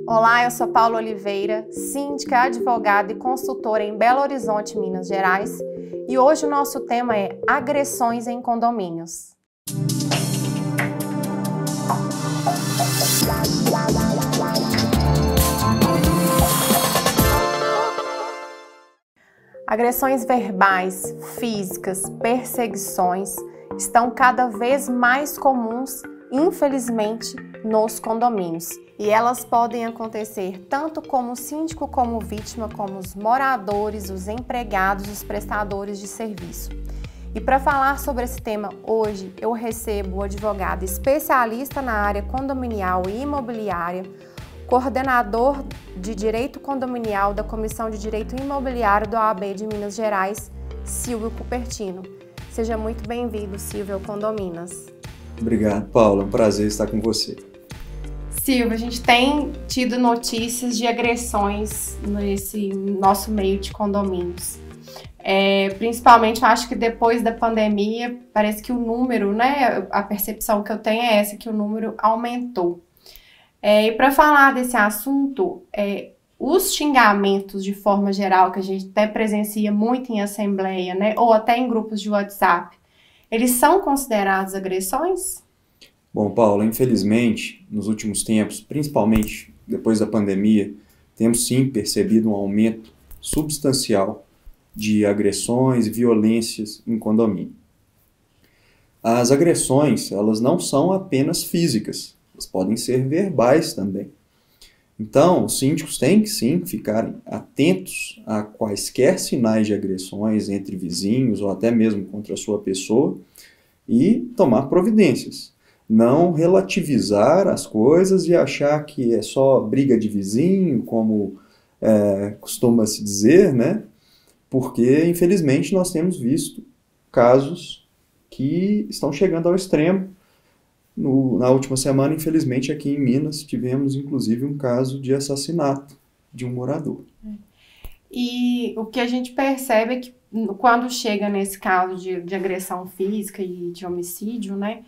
Olá, eu sou Paula Oliveira, síndica, advogada e consultora em Belo Horizonte, Minas Gerais, e hoje o nosso tema é agressões em condomínios. Agressões verbais, físicas, perseguições estão cada vez mais comuns, infelizmente, nos condomínios. E elas podem acontecer tanto como o síndico como vítima, como os moradores, os empregados, os prestadores de serviço. E para falar sobre esse tema hoje, eu recebo o advogado especialista na área condominial e imobiliária, coordenador de Direito Condominial da Comissão de Direito Imobiliário da OAB de Minas Gerais, Silvio Cupertino. Seja muito bem-vindo, Silvio, ao Condominas. Obrigado, Paula. É um prazer estar com você. Silvio, a gente tem tido notícias de agressões nesse nosso meio de condomínios. Principalmente, eu acho que depois da pandemia, parece que o número, né? A percepção que eu tenho é essa, que o número aumentou. E para falar desse assunto, os xingamentos de forma geral, que a gente até presencia muito em assembleia, né? Ou até em grupos de WhatsApp, eles são considerados agressões? Bom, Paula, infelizmente, nos últimos tempos, principalmente depois da pandemia, temos sim percebido um aumento substancial de agressões e violências em condomínio. As agressões, elas não são apenas físicas, elas podem ser verbais também. Então, os síndicos têm que sim ficarem atentos a quaisquer sinais de agressões entre vizinhos ou até mesmo contra a sua pessoa e tomar providências. Não relativizar as coisas e achar que é só briga de vizinho, como costuma se dizer, né? Porque, infelizmente, nós temos visto casos que estão chegando ao extremo. Na última semana, infelizmente, aqui em Minas, tivemos, inclusive, um caso de assassinato de um morador. E o que a gente percebe é que, quando chega nesse caso de agressão física e de homicídio, né?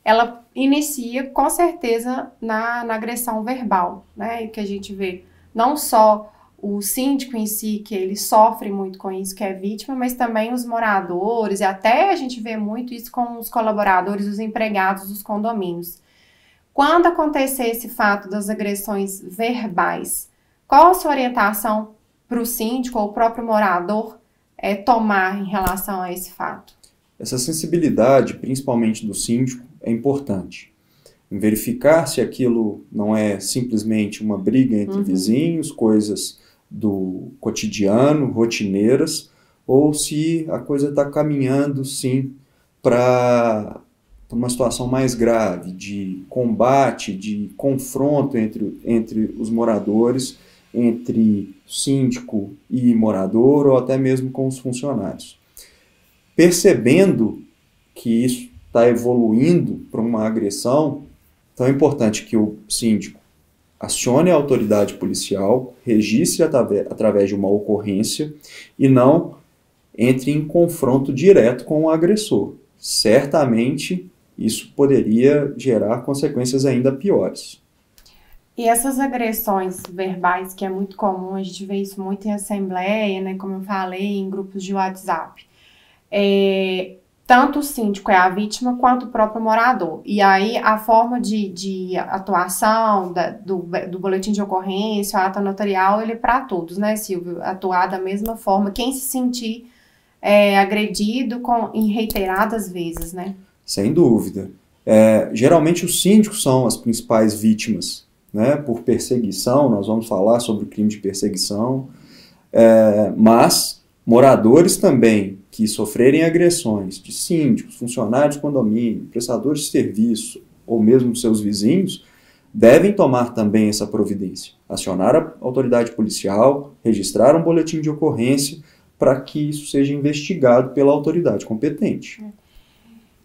Ela inicia, com certeza, na agressão verbal, né? E que a gente vê não só o síndico em si, que ele sofre muito com isso, que é vítima, mas também os moradores, e até a gente vê muito isso com os colaboradores, os empregados dos condomínios. Quando acontecer esse fato das agressões verbais, qual a sua orientação para o síndico ou o próprio morador tomar em relação a esse fato? Essa sensibilidade, principalmente do síndico, é importante. Verificar se aquilo não é simplesmente uma briga entre vizinhos, coisas do cotidiano, rotineiras, ou se a coisa está caminhando, sim, para uma situação mais grave, de combate, de confronto entre os moradores, entre síndico e morador, ou até mesmo com os funcionários. Percebendo que isso está evoluindo para uma agressão, então é importante que o síndico acione a autoridade policial, registre através de uma ocorrência e não entre em confronto direto com o agressor. Certamente isso poderia gerar consequências ainda piores. E essas agressões verbais, que é muito comum, a gente vê isso muito em assembleia, né, como eu falei, em grupos de WhatsApp. Tanto o síndico é a vítima quanto o próprio morador. E aí a forma de atuação do boletim de ocorrência, o ato notarial, ele é para todos, né, Silvio? Atuar da mesma forma, quem se sentir agredido em reiteradas vezes, né? Sem dúvida. Geralmente os síndicos são as principais vítimas, né, por perseguição. Nós vamos falar sobre o crime de perseguição, mas moradores também que sofrerem agressões de síndicos, funcionários de condomínio, prestadores de serviço ou mesmo seus vizinhos, devem tomar também essa providência. Acionar a autoridade policial, registrar um boletim de ocorrência para que isso seja investigado pela autoridade competente.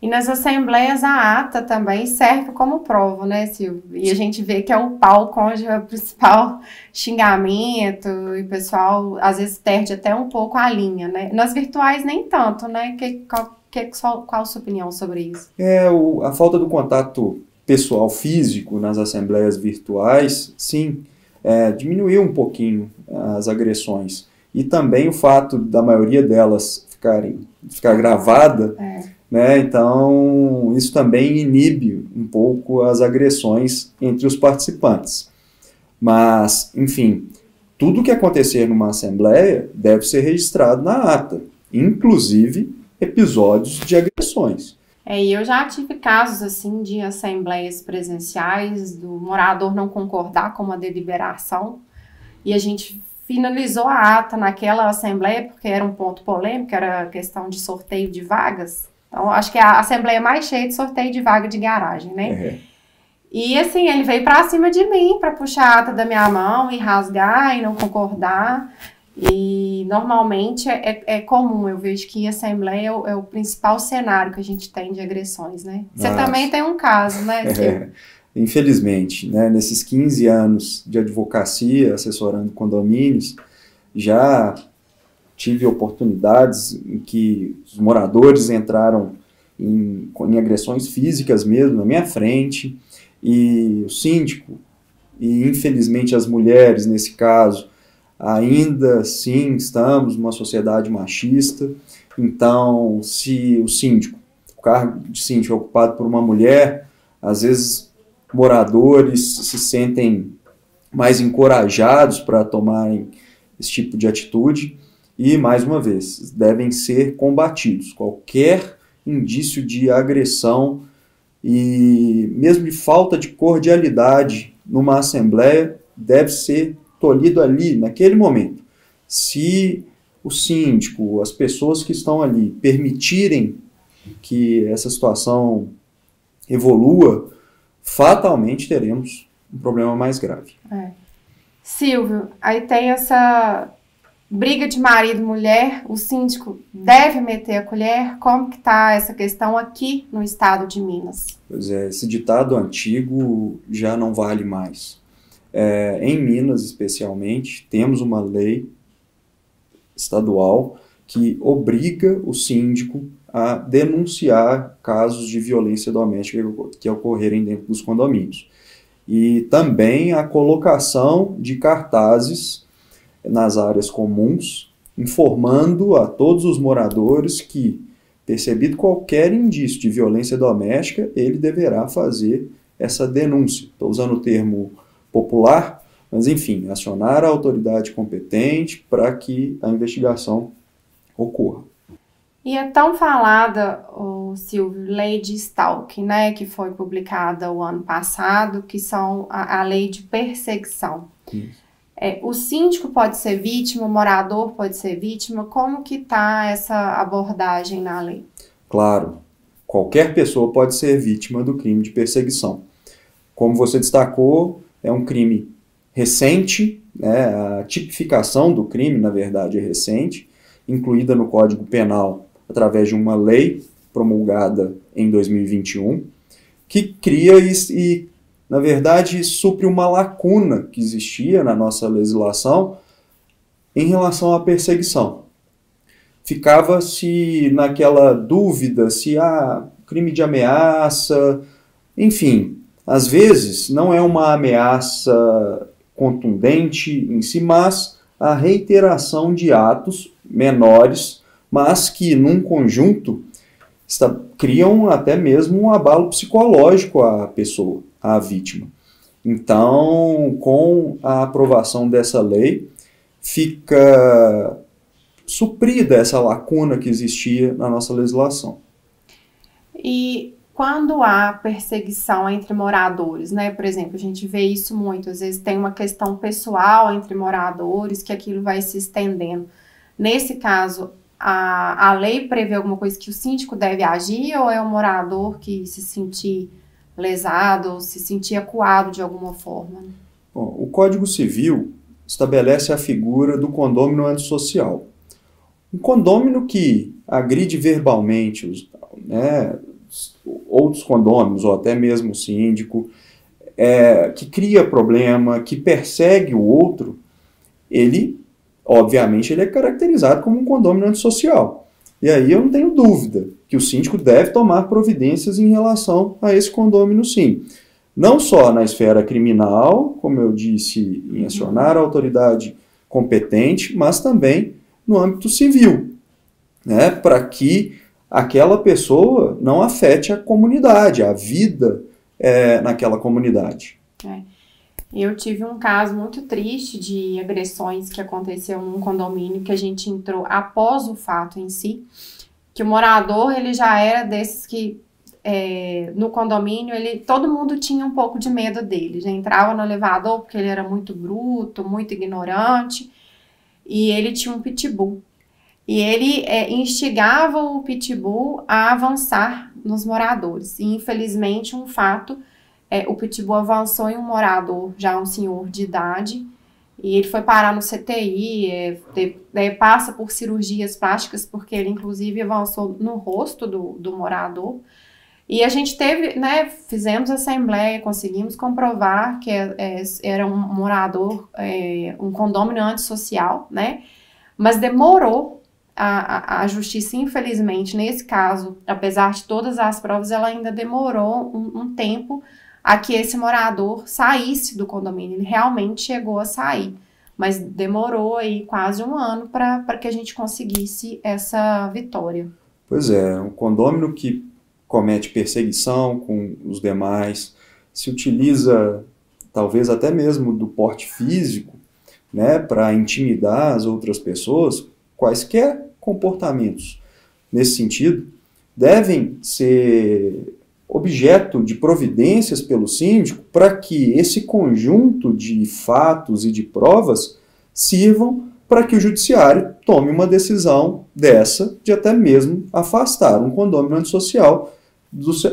E nas assembleias a ata também serve como prova, né, Silvio? E a gente vê que é o palco onde é o principal xingamento e o pessoal às vezes perde até um pouco a linha, né? Nas virtuais nem tanto, né? Qual a sua opinião sobre isso? A falta do contato pessoal físico nas assembleias virtuais, sim, diminuir um pouquinho as agressões. E também o fato da maioria delas ficar gravada, né? Então isso também inibe um pouco as agressões entre os participantes. Mas, enfim, tudo que acontecer numa assembleia deve ser registrado na ata, inclusive episódios de agressões. E eu já tive casos assim de assembleias presenciais, do morador não concordar com uma deliberação, e a gente finalizou a ata naquela assembleia, porque era um ponto polêmico, era a questão de sorteio de vagas. Então, acho que é a assembleia mais cheia de sorteio de vaga de garagem, né? E assim, ele veio pra cima de mim, pra puxar a ata da minha mão e rasgar e não concordar. E normalmente é comum, eu vejo que a assembleia é o principal cenário que a gente tem de agressões, né? Você também tem um caso, né, Silvio? Infelizmente, né, nesses 15 anos de advocacia, assessorando condomínios, já tive oportunidades em que os moradores entraram em agressões físicas mesmo na minha frente, e o síndico, e infelizmente as mulheres nesse caso, ainda assim estamos numa sociedade machista. Então, se o cargo de síndico é ocupado por uma mulher, às vezes moradores se sentem mais encorajados para tomarem esse tipo de atitude e, mais uma vez, devem ser combatidos. Qualquer indício de agressão e mesmo de falta de cordialidade numa assembleia deve ser tolhido ali, naquele momento. Se o síndico, as pessoas que estão ali permitirem que essa situação evolua, fatalmente teremos um problema mais grave. Silvio, aí tem essa briga de marido e mulher, o síndico deve meter a colher? Como que está essa questão aqui no estado de Minas? Pois é, esse ditado antigo já não vale mais. Em Minas, especialmente, temos uma lei estadual que obriga o síndico a denunciar casos de violência doméstica que ocorrerem dentro dos condomínios. E também a colocação de cartazes nas áreas comuns, informando a todos os moradores que, percebido qualquer indício de violência doméstica, ele deverá fazer essa denúncia. Estou usando o termo popular, mas enfim, acionar a autoridade competente para que a investigação ocorra. E é tão falada, Silvio, lei de stalking, né, que foi publicada o ano passado, que são a lei de perseguição. O síndico pode ser vítima, o morador pode ser vítima, como que está essa abordagem na lei? Claro, qualquer pessoa pode ser vítima do crime de perseguição. Como você destacou, é um crime recente, né? A tipificação do crime, na verdade, é recente, incluída no Código Penal através de uma lei promulgada em 2021, que cria e, na verdade, supre uma lacuna que existia na nossa legislação em relação à perseguição. Ficava-se naquela dúvida se há crime de ameaça, enfim. Às vezes, não é uma ameaça contundente em si, mas a reiteração de atos menores, mas que, num conjunto, criam até mesmo um abalo psicológico à pessoa, à vítima. Então, com a aprovação dessa lei, fica suprida essa lacuna que existia na nossa legislação. E quando há perseguição entre moradores, né? Por exemplo, a gente vê isso muito, às vezes tem uma questão pessoal entre moradores, que aquilo vai se estendendo. Nesse caso, a lei prevê alguma coisa que o síndico deve agir, ou é o morador que se sentir lesado, ou se sentir acuado de alguma forma? Bom, o Código Civil estabelece a figura do condômino antissocial. Um condômino que agride verbalmente outros condôminos, ou até mesmo o síndico, que cria problema, que persegue o outro, obviamente, ele é caracterizado como um condômino antissocial. E aí eu não tenho dúvida que o síndico deve tomar providências em relação a esse condômino, sim. não só na esfera criminal, como eu disse, em acionar a autoridade competente, mas também no âmbito civil, né, para que aquela pessoa não afete a comunidade, a vida naquela comunidade. Eu tive um caso muito triste de agressões que aconteceu num condomínio que a gente entrou após o fato em si, que o morador ele já era desses que no condomínio todo mundo tinha um pouco de medo dele, já entrava no elevador porque ele era muito bruto, muito ignorante, e ele tinha um pitbull. E ele instigava o pitbull a avançar nos moradores. E, infelizmente, um fato, o pitbull avançou em um morador, já um senhor de idade, e ele foi parar no CTI, passa por cirurgias plásticas, porque ele, inclusive, avançou no rosto do morador. E a gente teve, né, fizemos assembleia, conseguimos comprovar que era um morador, um condomínio antissocial, né, mas demorou. A justiça, infelizmente, nesse caso, apesar de todas as provas, ela ainda demorou um tempo a que esse morador saísse do condomínio. Ele realmente chegou a sair, mas demorou aí quase um ano para que a gente conseguisse essa vitória. Pois é, um condômino que comete perseguição com os demais, se utiliza talvez até mesmo do porte físico, né, para intimidar as outras pessoas. Quaisquer comportamentos nesse sentido devem ser objeto de providências pelo síndico para que esse conjunto de fatos e de provas sirvam para que o judiciário tome uma decisão dessa de até mesmo afastar um condomínio antissocial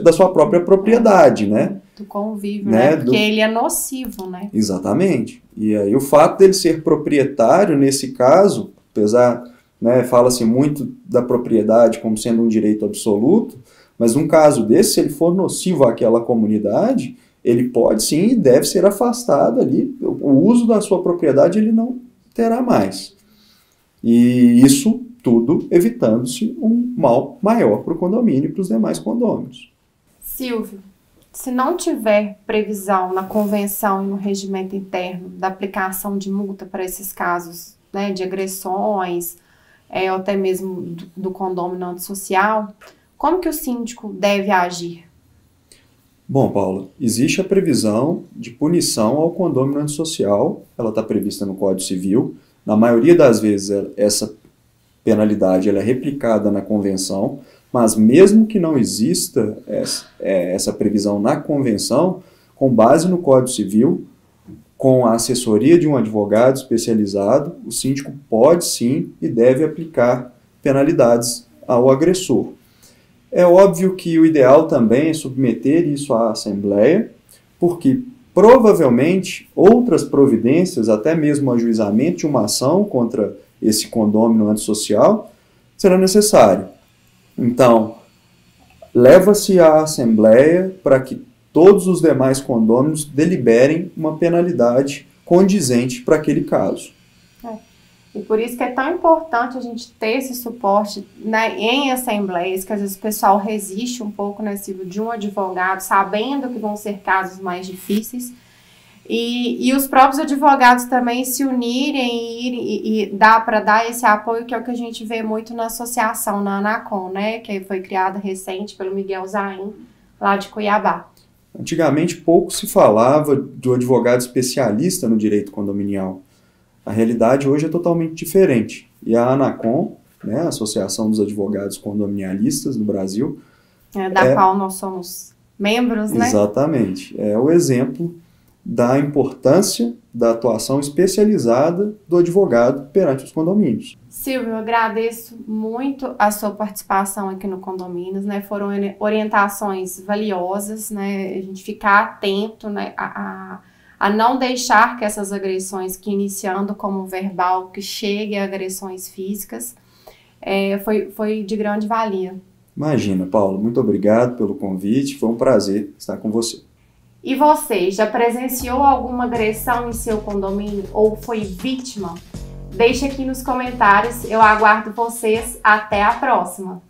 da sua própria propriedade, né? Do convívio, né? Porque ele é nocivo, né? Exatamente. E aí o fato dele ser proprietário, nesse caso, apesar, né, fala-se muito da propriedade como sendo um direito absoluto, mas num caso desse, se ele for nocivo àquela comunidade, ele pode sim e deve ser afastado ali. O uso da sua propriedade ele não terá mais. E isso tudo evitando-se um mal maior para o condomínio e para os demais condôminos. Silvio, se não tiver previsão na convenção e no regimento interno da aplicação de multa para esses casos, né, de agressões, ou até mesmo do condomínio antissocial, como que o síndico deve agir? Bom, Paula, existe a previsão de punição ao condomínio antissocial, ela está prevista no Código Civil. Na maioria das vezes, essa penalidade ela é replicada na convenção, mas mesmo que não exista essa previsão na convenção, com base no Código Civil, com a assessoria de um advogado especializado, o síndico pode sim e deve aplicar penalidades ao agressor. É óbvio que o ideal também é submeter isso à Assembleia, porque provavelmente outras providências, até mesmo o ajuizamento de uma ação contra esse condomínio antissocial, será necessário. Então, leva-se à Assembleia para que todos os demais condôminos deliberem uma penalidade condizente para aquele caso. E por isso que é tão importante a gente ter esse suporte, né, em assembleias, que às vezes o pessoal resiste um pouco, né, de um advogado, sabendo que vão ser casos mais difíceis, e os próprios advogados também se unirem e dá para dar esse apoio, que é o que a gente vê muito na associação, na ANACOM, né, que foi criada recente pelo Miguel Zain, lá de Cuiabá. Antigamente pouco se falava do advogado especialista no direito condominial. A realidade hoje é totalmente diferente. E a ANACOM, né, a Associação dos Advogados Condominialistas do Brasil... da qual nós somos membros, né? Exatamente. É o exemplo da importância da atuação especializada do advogado perante os condomínios. Silvio, eu agradeço muito a sua participação aqui no Condomínios, né? Foram orientações valiosas, né? A gente ficar atento, né, a não deixar que essas agressões, que iniciando como verbal, que chegue a agressões físicas, foi de grande valia. Imagina, Paulo, muito obrigado pelo convite, foi um prazer estar com você. E você, já presenciou alguma agressão em seu condomínio ou foi vítima? Deixe aqui nos comentários, eu aguardo vocês, até a próxima!